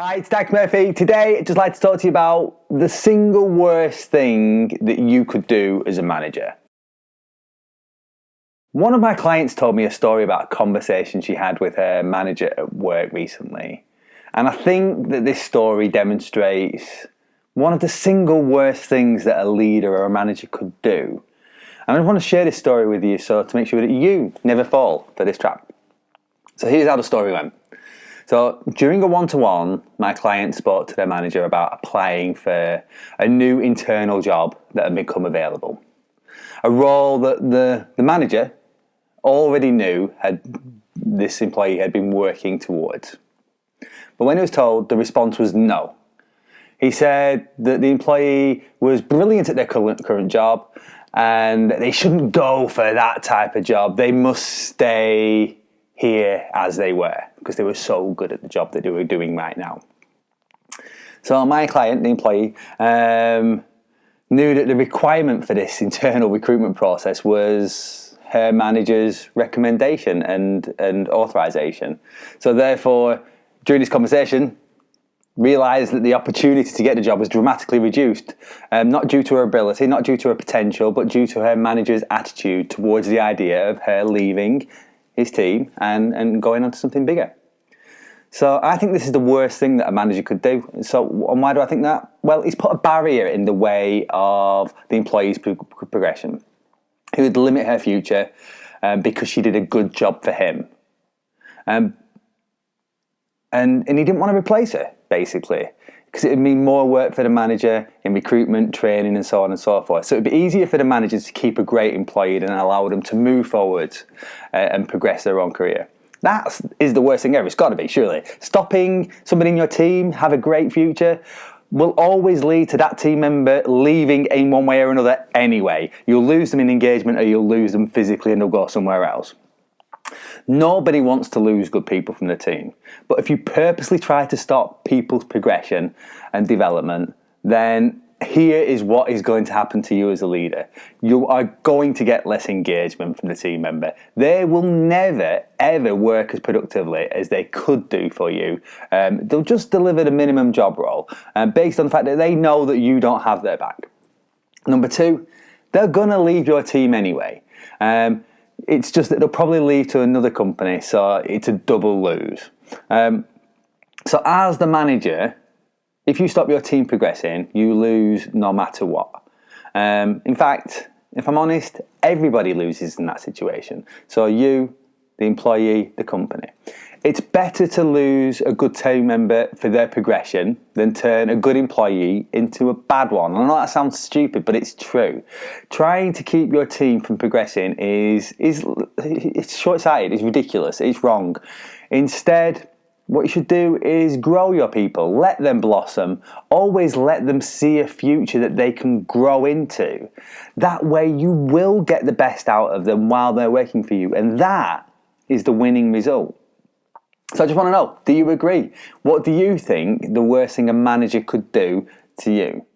Hi, it's Dak Murphy. Today, I'd just like to talk to you about the single worst thing that you could do as a manager. One of my clients told me a story about a conversation she had with her manager at work recently. And I think that this story demonstrates one of the single worst things that a leader or a manager could do. And I want to share this story with you to make sure that you never fall for this trap. So here's how the story went. So during a one-to-one, my client spoke to their manager about applying for a new internal job that had become available. A role that the manager already knew this employee had been working towards. But when he was told, the response was no. He said that the employee was brilliant at their current job and they shouldn't go for that type of job. They must stay here as they were because they were so good at the job that they were doing right now. So my client, the employee, knew that the requirement for this internal recruitment process was her manager's recommendation and authorization. So therefore, during this conversation, realised that the opportunity to get the job was dramatically reduced, not due to her ability, not due to her potential, but due to her manager's attitude towards the idea of her leaving his team and going on to something bigger. So I think this is the worst thing that a manager could do. So why do I think that? Well, he's put a barrier in the way of the employee's progression. He would limit her future because she did a good job for him. And he didn't want to replace her, basically, because it would mean more work for the manager in recruitment, training, and so on and so forth. So it would be easier for the managers to keep a great employee and allow them to move forward and progress their own career. That is the worst thing ever. It's got to be, surely. Stopping somebody in your team have a great future will always lead to that team member leaving in one way or another anyway. You'll lose them in engagement or you'll lose them physically and they'll go somewhere else. Nobody wants to lose good people from the team. But if you purposely try to stop people's progression and development, then here is what is going to happen to you as a leader. You are going to get less engagement from the team member. They will never, ever work as productively as they could do for you. They'll just deliver the minimum job role based on the fact that they know that you don't have their back. Number two, they're going to leave your team anyway. It's just that they'll probably leave to another company, so it's a double lose. So as the manager, if you stop your team progressing, you lose no matter what. In fact, if I'm honest, everybody loses in that situation. So you, the employee, the company. It's better to lose a good team member for their progression than turn a good employee into a bad one. I know that sounds stupid, but it's true. Trying to keep your team from progressing is short-sighted, it's ridiculous, it's wrong. Instead, what you should do is grow your people, let them blossom, always let them see a future that they can grow into. That way you will get the best out of them while they're working for you, and that is the winning result. So I just want to know, do you agree? What do you think the worst thing a manager could do to you?